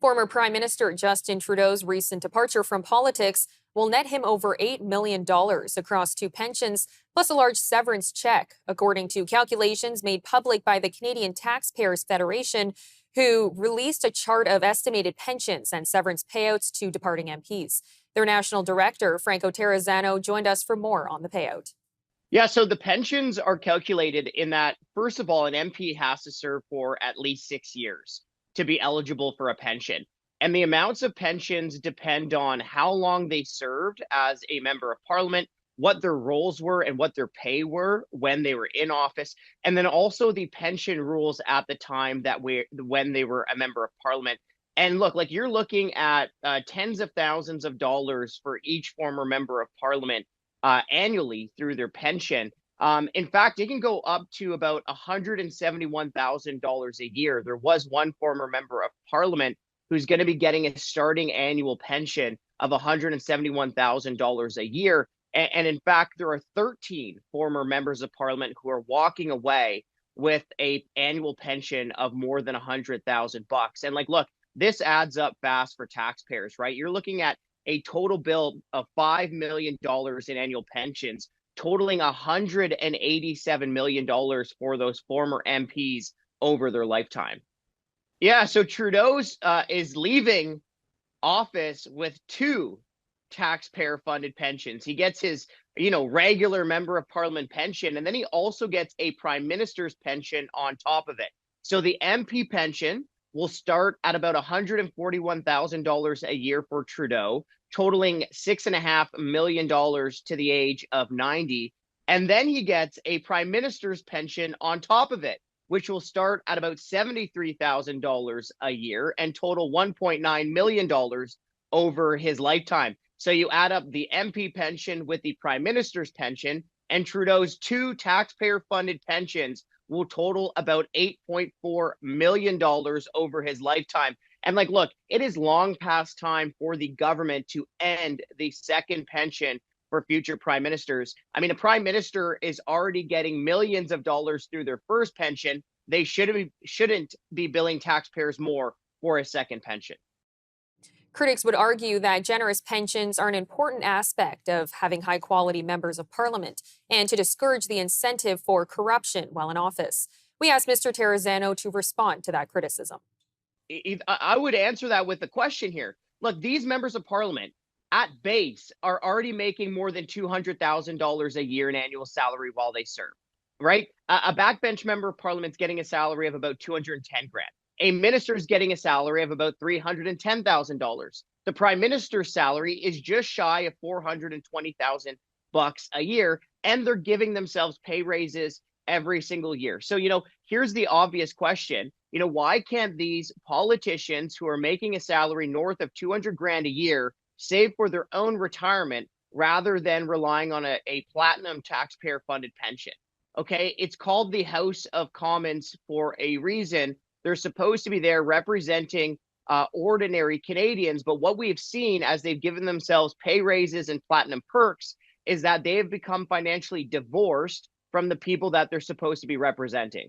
Former Prime Minister Justin Trudeau's recent departure from politics will net him over $8 million across two pensions, plus a large severance check, according to calculations made public by the Canadian Taxpayers Federation, who released a chart of estimated pensions and severance payouts to departing MPs. Their national director, Franco Terrazzano, joined us for more on the payout. Yeah, so the pensions are calculated in that, first of all, an MP has to serve for at least 6 years to be eligible for a pension. And the amounts of pensions depend on how long they served as a member of parliament, what their roles were and what their pay were when they were in office, and then also the pension rules at the time when they were a member of parliament. And look, like you're looking at tens of thousands of dollars for each former member of parliament annually through their pension. In fact, it can go up to about $171,000 a year. There was one former member of parliament who's going to be getting a starting annual pension of $171,000 a year. And in fact, there are 13 former members of parliament who are walking away with a annual pension of more than $100,000. And look, this adds up fast for taxpayers, right? You're looking at a total bill of $5 million in annual pensions, totaling $187 million for those former MPs over their lifetime. Yeah, so Trudeau's is leaving office with two taxpayer-funded pensions. He gets his, regular member of parliament pension, and then he also gets a prime minister's pension on top of it. So the MP pension will start at about $141,000 a year for Trudeau, totaling $6.5 million to the age of 90. And then he gets a prime minister's pension on top of it, which will start at about $73,000 a year and total $1.9 million over his lifetime. So you add up the MP pension with the prime minister's pension, and Trudeau's two taxpayer-funded pensions will total about $8.4 million over his lifetime. And look, it is long past time for the government to end the second pension for future prime ministers. I mean, a prime minister is already getting millions of dollars through their first pension. They shouldn't be billing taxpayers more for a second pension. Critics would argue that generous pensions are an important aspect of having high-quality members of parliament and to discourage the incentive for corruption while in office. We asked Mr. Terrazzano to respond to that criticism. I would answer that with a question here. Look, these members of parliament at base are already making more than $200,000 a year in annual salary while they serve, right? A backbench member of parliament's getting a salary of about $210,000. A minister is getting a salary of about $310,000. The prime minister's salary is just shy of $420,000 a year, and they're giving themselves pay raises every single year. So, here's the obvious question. Why can't these politicians who are making a salary north of $200,000 a year save for their own retirement rather than relying on a platinum taxpayer-funded pension? Okay, it's called the House of Commons for a reason. They're supposed to be there representing ordinary Canadians. But what we've seen as they've given themselves pay raises and platinum perks is that they have become financially divorced from the people that they're supposed to be representing.